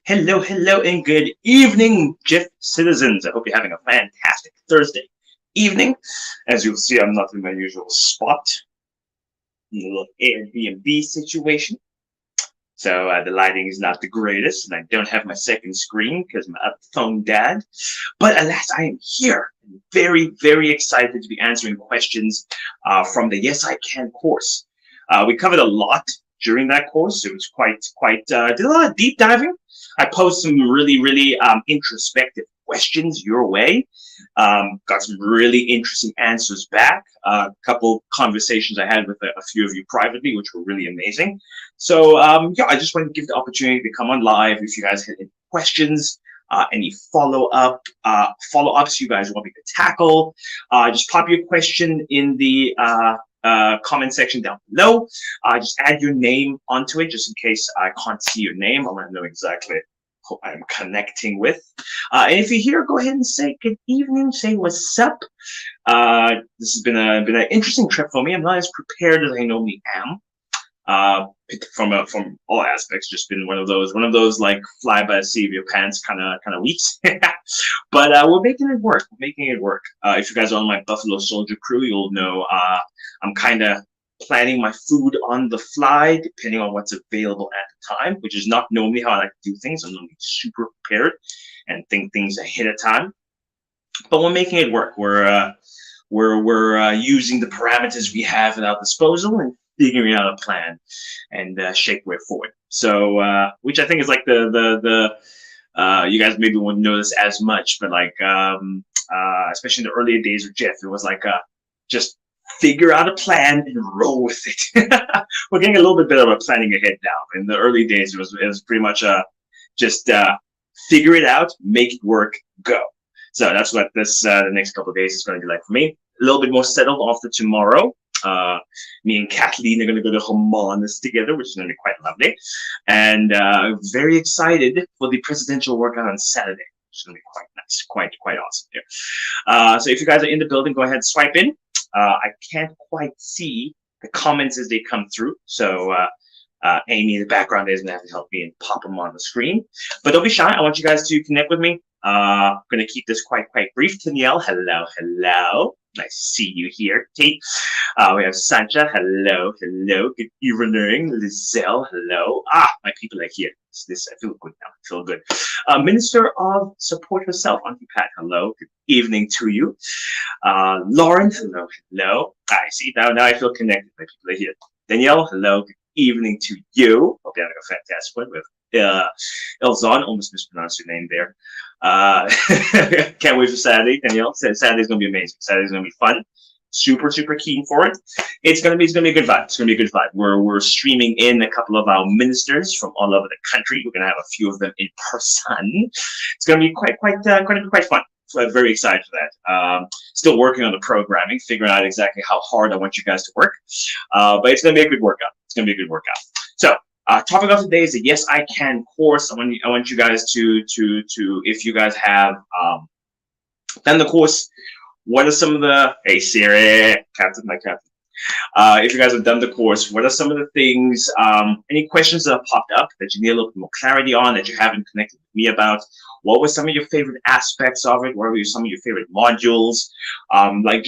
Hello, hello, and good evening, Jeff citizens. I hope you're having a fantastic Thursday evening. As you'll see, I'm not in my usual spot, in a little Airbnb situation. So the lighting is not the greatest, and I don't have my second screen because my other phone died. But alas, I am here. I'm very, very excited to be answering questions from the Yes I Can course. We covered a lot during that course. It was did a lot of deep diving. I posed some really, really introspective questions your way. Got some really interesting answers back. A couple conversations I had with a few of you privately, which were really amazing. So yeah, I just wanted to give the opportunity to come on live if you guys had any questions, any follow-ups you guys want me to tackle. Just pop your question in the comment section down below. Just add your name onto it, just in case I can't see your name. I want to know exactly who I'm connecting with. And if you're here, go ahead and say good evening. Say what's up. This has been an interesting trip for me. I'm not as prepared as I normally am. From all aspects, just been one of those like fly by the seat of your pants kind of weeks. But we're making it work. If you guys are on my Buffalo Soldier crew, you'll know I'm kind of planning my food on the fly, depending on what's available at the time, which is not normally how I like to do things. I'm normally super prepared and think things ahead of time. But we're making it work. We're using the parameters we have at our disposal and figuring out a plan and shape way forward. So, which I think is like the you guys maybe wouldn't know this as much, but like especially in the earlier days with Jeff, it was like just figure out a plan and roll with it. We're getting a little bit better at planning ahead now. In the early days, it was pretty much just figure it out, make it work, go. So that's what this the next couple of days is going to be like for me. A little bit more settled after tomorrow. Me and Kathleen are going to go to Romanes together, which is going to be quite lovely. And very excited for the presidential workout on Saturday, which is going to be quite nice, quite awesome here. So if you guys are in the building, go ahead and swipe in. I can't quite see the comments as they come through. So Amy in the background is going to have to help me and pop them on the screen. But don't be shy. I want you guys to connect with me. I'm going to keep this quite brief. Danielle, hello. Nice to see you here. Kate, we have Sancha, hello. Good evening. Lizelle, hello. My people are here. I feel good now. I feel good. Minister of Support herself, Auntie Pat, hello. Good evening to you. Lauren, hello. I see now I feel connected. My people are here. Danielle, hello. Good evening to you. Hope you're having a fantastic one with Elzon, almost mispronounced your name there. Can't wait for Saturday, Danielle. Saturday's gonna be amazing. Saturday's gonna be fun. Super keen for it. It's gonna be a good vibe. It's gonna be a good vibe. We're streaming in a couple of our ministers from all over the country. We're gonna have a few of them in person. It's gonna be quite fun. So I'm very excited for that. Still working on the programming, figuring out exactly how hard I want you guys to work. But it's gonna be a good workout. So. Topic of today is the Yes I Can course. I want you guys to if you guys have done the course, what are some of the hey Siri, my captain. If you guys have done the course, what are some of the things, any questions that have popped up that you need a little bit more clarity on that you haven't connected with me about? What were some of your favorite aspects of it? What were some of your favorite modules? I want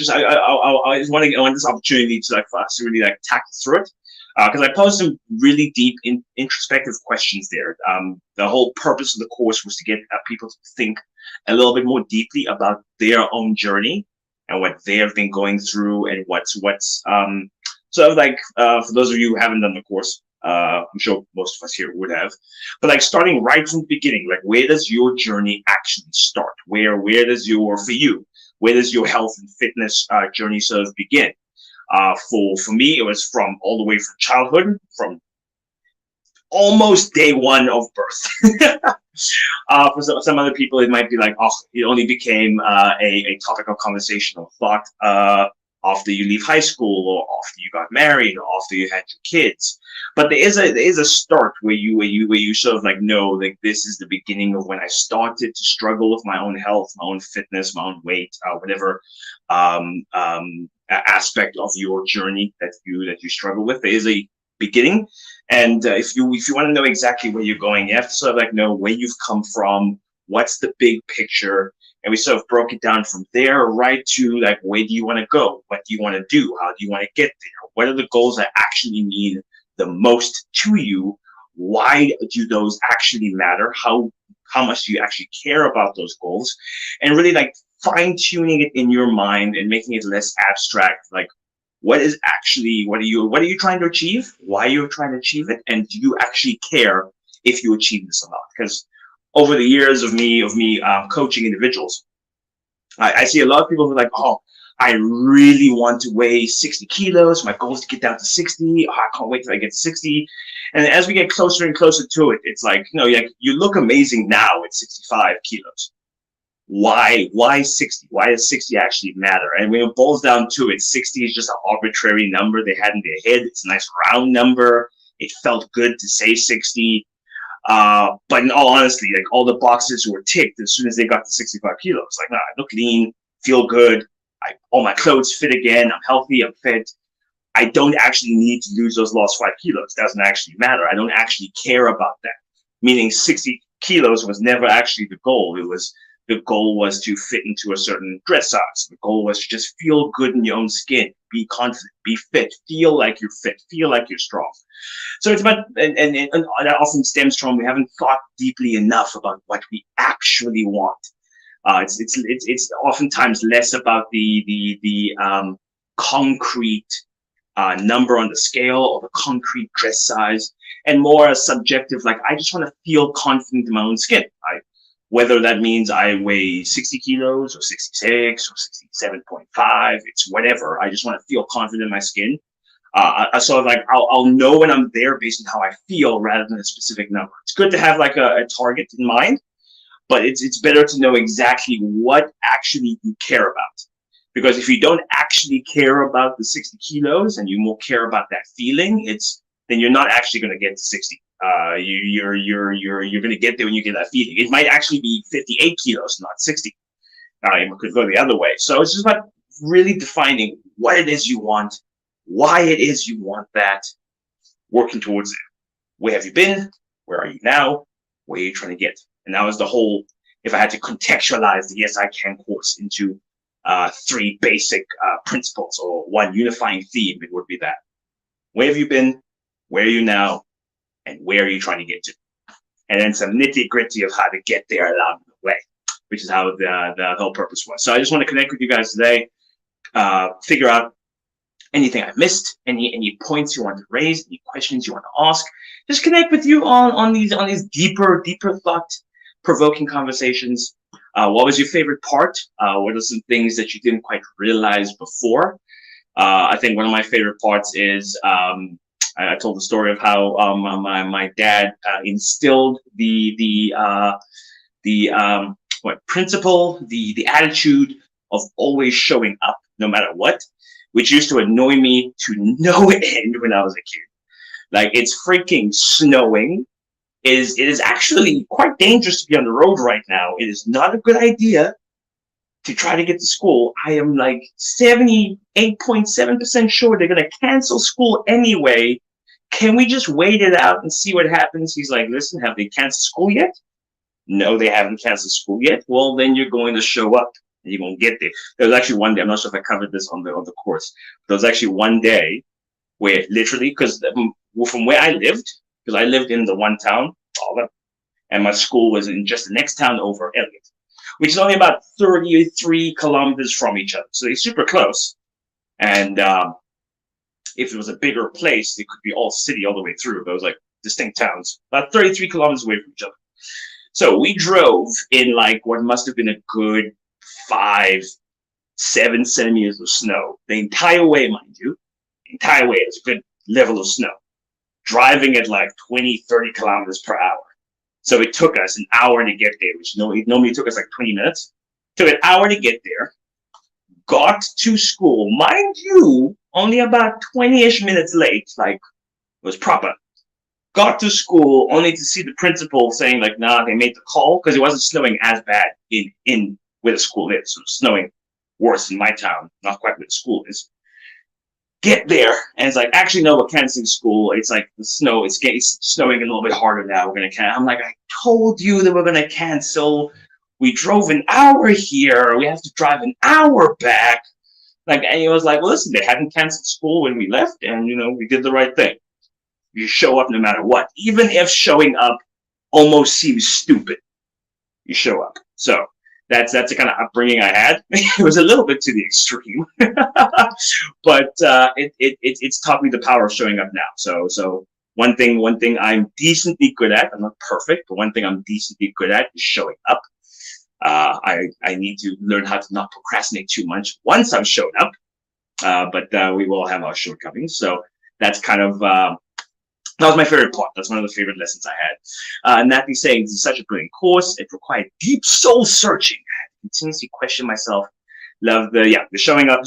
this opportunity to for us to really tackle through it. Because I posed some really deep, introspective questions there. The whole purpose of the course was to get people to think a little bit more deeply about their own journey and what they have been going through, and what's sort of like for those of you who haven't done the course. I'm sure most of us here would have, but like starting right from the beginning, like where does your journey actually start? Where does your health and fitness journey sort of begin? For me, it was from all the way from childhood, from almost day one of birth. For some other people, it might be like, it only became a topic of conversation or thought after you leave high school, or after you got married, or after you had your kids. But there is a start where you sort of like know, like, this is the beginning of when I started to struggle with my own health, my own fitness, my own weight, whatever aspect of your journey that you struggle with. There is a beginning, And if you want to know exactly where you're going, you have to sort of like know where you've come from, what's the big picture, and we sort of broke it down from there right to like where do you want to go, what do you want to do, how do you want to get there, what are the goals that actually mean the most to you, why do those actually matter, how much do you actually care about those goals, and really like fine tuning it in your mind and making it less abstract, like what are you trying to achieve, why are you trying to achieve it, and do you actually care if you achieve this or not? Because over the years of me coaching individuals, I see a lot of people who are like, oh, I really want to weigh 60 kilos. My goal is to get down to 60. Oh, I can't wait till I get 60. And as we get closer and closer to it, it's like, you look amazing now at 65 kilos. Why 60? Why does 60 actually matter? And when it boils down to it, 60 is just an arbitrary number they had in their head. It's a nice round number. It felt good to say 60. But in all honesty, like all the boxes were ticked as soon as they got to 65 kilos. Like, nah, I look lean, feel good. All my clothes fit again. I'm healthy. I'm fit. I don't actually need to lose those lost 5 kilos. It doesn't actually matter. I don't actually care about that. Meaning 60 kilos was never actually the goal. The goal was to fit into a certain dress size. The goal was to just feel good in your own skin, be confident, be fit, feel like you're fit, feel like you're strong. So it's about, and that often stems from we haven't thought deeply enough about what we actually want. It's oftentimes less about the concrete number on the scale or the concrete dress size, and more subjective. Like, I just want to feel confident in my own skin. Whether that means I weigh 60 kilos or 66 or 67.5, it's whatever. I just want to feel confident in my skin. I sort of like, I'll know when I'm there based on how I feel rather than a specific number. It's good to have like a target in mind, but it's better to know exactly what actually you care about. Because if you don't actually care about the 60 kilos and you more care about that feeling, then you're not actually going to get to 60. You're going to get there when you get that feeling. It might actually be 58 kilos, not 60. It could go the other way. So it's just about really defining what it is you want, why it is you want that, working towards it. Where have you been? Where are you now? Where are you trying to get? And that was the whole, if I had to contextualize the Yes I Can course into 3 basic principles or 1 unifying theme, it would be that. Where have you been? Where are you now? And where are you trying to get to? And then some nitty-gritty of how to get there along the way, which is how the whole purpose was. So I just want to connect with you guys today, figure out anything I missed, any points you want to raise, any questions you want to ask. Just connect with you on these deeper thought-provoking conversations. What was your favorite part? What are some things that you didn't quite realize before? I think one of my favorite parts is I told the story of how my dad instilled the principle, the attitude of always showing up no matter what, which used to annoy me to no end when I was a kid. Like, it's freaking snowing. It is actually quite dangerous to be on the road right now. It is not a good idea to try to get to school. I am like 78.7% sure they're going to cancel school anyway. Can we just wait it out and see what happens? He's like, listen, have they canceled school yet? No, they haven't canceled school yet. Well, then you're going to show up and you're going to get there. There was actually one day, I'm not sure if I covered this on the course, but there was actually one day where literally, because from where I lived, because I lived in the one town, and my school was in just the next town over, Elliott, which is only about 33 kilometers from each other. So they're super close. And if it was a bigger place, it could be all city all the way through. But it was like distinct towns, about 33 kilometers away from each other. So we drove in like what must have been a good 5-7 centimeters of snow. The entire way, mind you, the entire way, it's a good level of snow. Driving at like 20-30 kilometers per hour. So it took us an hour to get there, which normally took us like 20 minutes. Took an hour to get there. Got to school, mind you, only about 20-ish minutes late, like it was proper. Got to school only to see the principal saying like, nah, they made the call, because it wasn't snowing as bad in where the school is. So it was snowing worse in my town, not quite where the school is. Get there, and it's like, actually, no, we're canceling school. It's like the snow. It's snowing a little bit harder now. We're gonna cancel. I'm like, I told you that we're gonna cancel. We drove an hour here. We have to drive an hour back. Like, and he was like, well, listen, they hadn't canceled school when we left, and we did the right thing. You show up no matter what, even if showing up almost seems stupid. You show up. So that's the kind of upbringing I had. It was a little bit to the extreme, but it's taught me the power of showing up now. So one thing I'm decently good at. I'm not perfect, but one thing I'm decently good at is showing up. I need to learn how to not procrastinate too much once I've shown up. But we will have our shortcomings. So that's kind of that was my favorite part. That's one of the favorite lessons I had. And that being saying, this is such a brilliant course. It required deep soul searching. I had to continuously question myself. Love the showing up.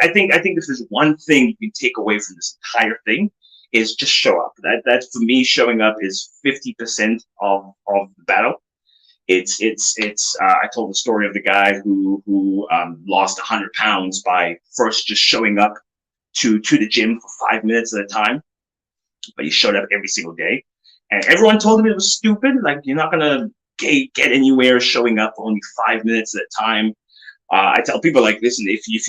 I think if there's one thing you can take away from this entire thing, is just show up. That for me, showing up is 50% of the battle. It's I told the story of the guy who lost 100 pounds by first just showing up to the gym for 5 minutes at a time, but he showed up every single day, and everyone told him it was stupid. Like, you're not gonna get anywhere showing up for only 5 minutes at a time. I tell people, like, listen, if you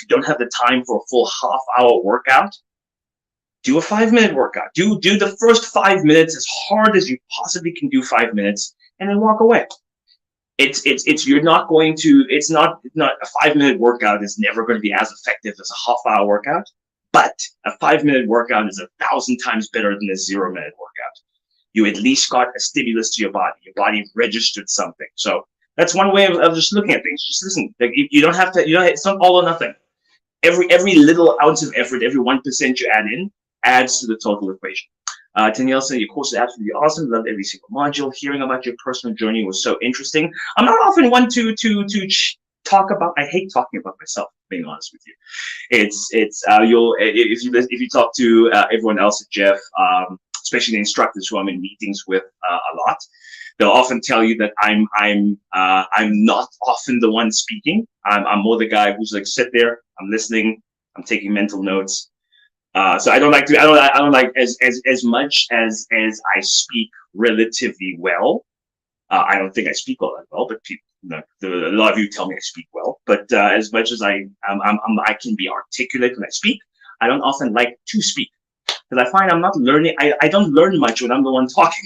don't have the time for a full half-hour workout, do a 5-minute workout. Do the first 5 minutes as hard as you possibly can do 5 minutes, and then walk away. You're not going to. It's not a 5-minute workout is never going to be as effective as a half-hour workout. But a 5-minute workout is 1,000 times better than a 0-minute workout. You at least got a stimulus to your body. Your body registered something. So that's one way of just looking at things. Just listen. Like, you don't have to. It's not all or nothing. Every little ounce of effort, every 1% you add in, adds to the total equation. Danielle said, your course is absolutely awesome. Loved every single module. Hearing about your personal journey was so interesting. I'm not often one to talk about. I hate talking about myself, being honest with you. If you talk to everyone else at Jeff, especially the instructors who I'm in meetings with a lot, they'll often tell you that I'm not often the one speaking. I'm more the guy who's like, sit there, I'm listening, I'm taking mental notes. So I don't like as much as I speak relatively well. I don't think I speak all that well, but a lot of you tell me I speak well. But as much as I can be articulate when I speak, I don't often like to speak, because I find I'm not learning. I don't learn much when I'm the one talking.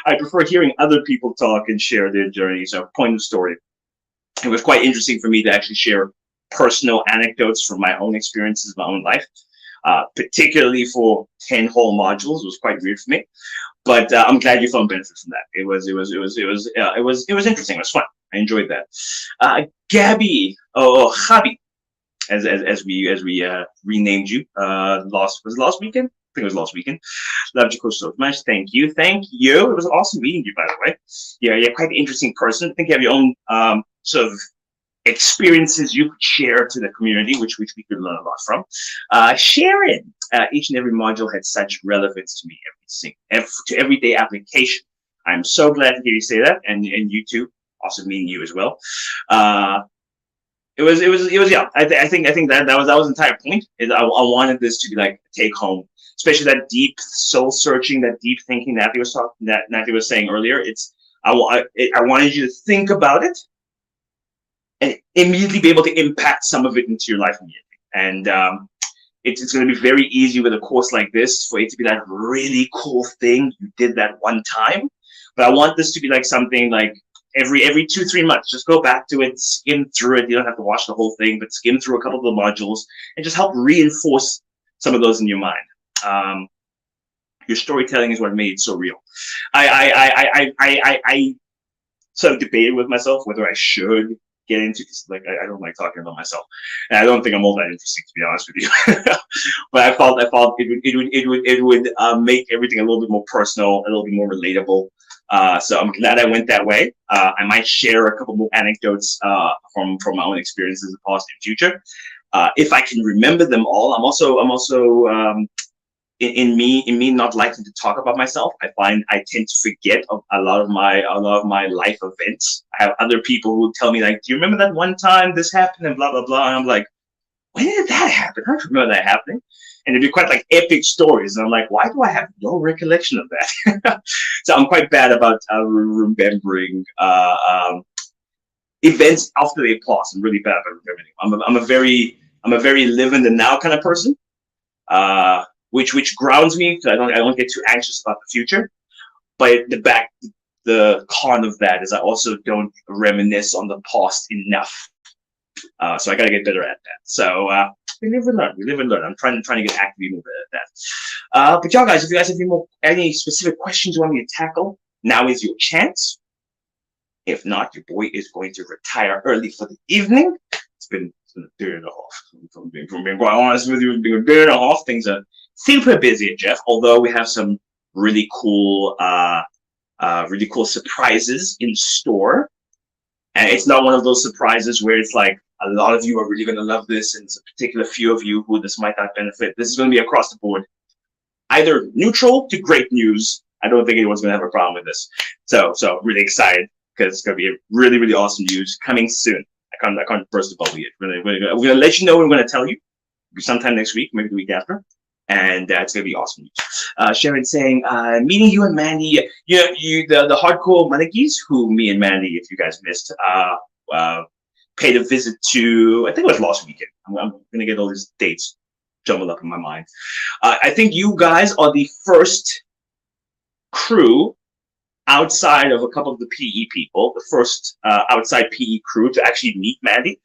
I prefer hearing other people talk and share their journey. So, point of story, it was quite interesting for me to actually share personal anecdotes from my own experiences, my own life. Particularly for 10 whole modules, it was quite weird for me, but I'm glad you found benefit from that. It was interesting. It was fun. I enjoyed that. Gabby, Javi, as we renamed you last weekend. I think it was last weekend. Loved your course so much. Thank you. It was awesome meeting you, by the way. Yeah, you're quite an interesting person. I think you have your own sort of experiences you could share to the community, which we could learn a lot from. Sharon, each and every module had such relevance to me, to everyday application. I'm so glad to hear you say that, and you too, also meeting you as well. It was yeah. I think that was the entire point. Is I wanted this to be like a take home, especially that deep soul searching, that deep thinking Nathy was saying earlier. I wanted you to think about it and immediately be able to impact some of it into your life immediately. And it's going to be very easy with a course like this for it to be that really cool thing you did that one time. But I want this to be like something like every 2-3 months, just go back to it, skim through it. You don't have to watch the whole thing, but skim through a couple of the modules and just help reinforce some of those in your mind. Your storytelling is what made it so real. I sort of debated with myself whether I should get into, like, I don't like talking about myself, and I don't think I'm all that interesting, to be honest with you. But I felt it would make everything a little bit more personal, a little bit more relatable. So I'm glad I went that way. I might share a couple more anecdotes from my own experiences in the past and future. If I can remember them all, I'm also in me not liking to talk about myself. I find I tend to forget of a lot of my life events. I have other people who tell me, like, do you remember that one time this happened and blah blah blah, and I'm like, when did that happen? I don't remember that happening. And it'd be quite like epic stories. And I'm like, why do I have no recollection of that? So I'm quite bad about remembering events after they pass. I'm really bad about remembering. I'm a very live in the now kind of person, which grounds me. So I don't get too anxious about the future. But the con of that is I also don't reminisce on the past enough. So I got to get better at that. So we live and learn. We live and learn. I'm trying to get actively more better at that. But y'all guys, if you guys have any specific questions you want me to tackle, now is your chance. If not, your boy is going to retire early for the evening. It's been a day and a half. From being quite honest with you, it's been a day and a half. Things are super busy at Jeff, although we have some really cool surprises in store. And it's not one of those surprises where it's like, a lot of you are really going to love this, and it's a particular few of you who this might not benefit. This is going to be across the board, either neutral to great news. I don't think anyone's going to have a problem with this. So really excited, because it's going to be a really, really awesome news coming soon. I can't burst the bubble yet. We're going to let you know. We're going to tell you sometime next week, maybe the week after. And it's going to be awesome news. Sharon saying, meeting you and Mandy, the hardcore monarchies, who me and Mandy, if you guys missed, paid a visit to, I think it was last weekend. I'm going to get all these dates jumbled up in my mind. I think you guys are the first crew outside of a couple of the PE people, the first outside PE crew to actually meet Mandy,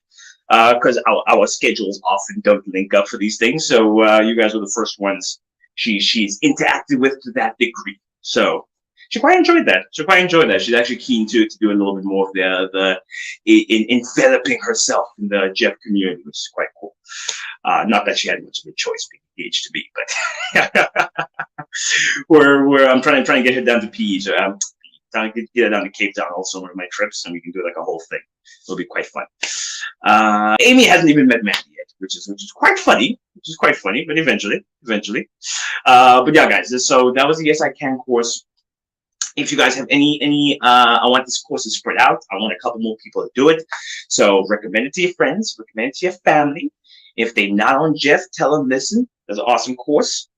because our schedules often don't link up for these things. So you guys were the first ones she's interacted with to that degree. So she quite enjoyed that. She's actually keen to do a little bit more of the enveloping herself in the Jeff community, which is quite cool. Not that she had much of a choice being engaged to be, but I'm trying to get her down to PE. So I'm trying to get her down to Cape Town also one of my trips, and we can do like a whole thing. It'll be quite fun. Amy hasn't even met Mandy yet, which is quite funny. But eventually. But yeah, guys. So that was the Yes I Can course. If you guys have any, I want this course to spread out. I want a couple more people to do it. So recommend it to your friends, recommend it to your family. If they're not on Jeff, tell them, listen, there's an awesome course.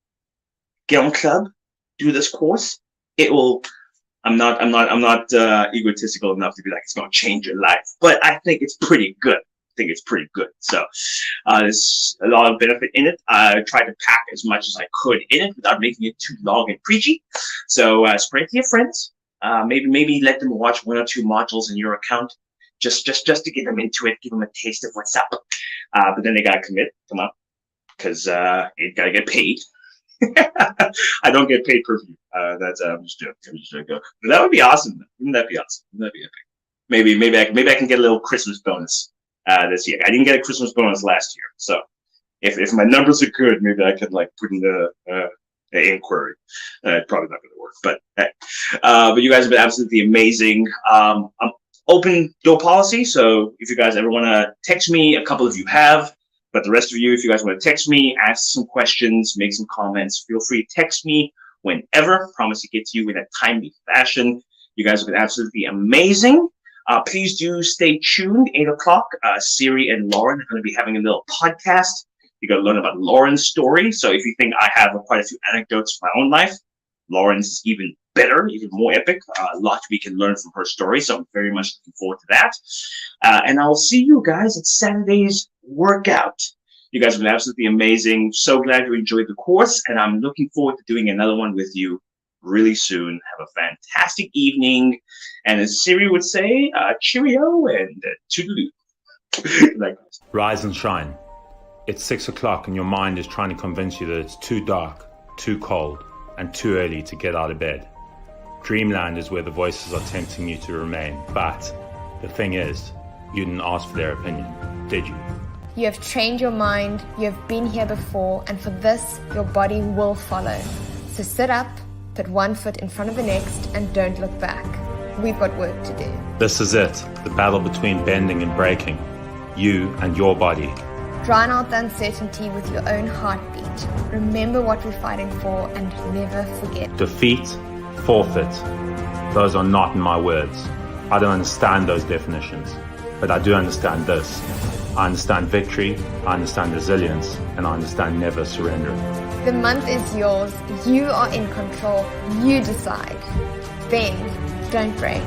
Get on club, do this course. It will, I'm not egotistical enough to be like, it's going to change your life, but I think it's pretty good. So there's a lot of benefit in it. I tried to pack as much as I could in it without making it too long and preachy. So spread it to your friends. Maybe let them watch 1 or 2 modules in your account, just to get them into it, give them a taste of what's up. But then they gotta commit. Come on, because it gotta get paid. I don't get paid per view. That's I'm just joking. But that would be awesome. Wouldn't that be awesome? Wouldn't that be epic? Maybe I can get a little Christmas bonus this year. I didn't get a Christmas bonus last year, so if my numbers are good, maybe I could like put in the inquiry. Probably not going to work, but you guys have been absolutely amazing. I'm open door policy, so if you guys ever want to text me, a couple of you have, but the rest of you, if you guys want to text me, ask some questions, make some comments, feel free to text me whenever. Promise to get to you in a timely fashion. You guys have been absolutely amazing. Please do stay tuned. 8 o'clock, Siri and Lauren are going to be having a little podcast. You're going to learn about Lauren's story. So if you think I have quite a few anecdotes from my own life, Lauren's is even better, even more epic. A lot we can learn from her story. So I'm very much looking forward to that. And I'll see you guys at Saturday's workout. You guys have been absolutely amazing. So glad you enjoyed the course. And I'm looking forward to doing another one with you really soon. Have a fantastic evening. And as Siri would say, cheerio and toodaloo. Rise and shine. It's 6 o'clock and your mind is trying to convince you that it's too dark, too cold, and too early to get out of bed. Dreamland is where the voices are tempting you to remain. But the thing is, you didn't ask for their opinion, did you? You have trained your mind, you have been here before, and for this, your body will follow. So sit up, put one foot in front of the next, and don't look back. We've got work to do. This is it, the battle between bending and breaking. You and your body. Drown out the uncertainty with your own heartbeat. Remember what we're fighting for and never forget. Defeat, forfeit. Those are not in my words. I don't understand those definitions, but I do understand this. I understand victory, I understand resilience, and I understand never surrendering. The month is yours. You are in control. You decide. Then, don't break.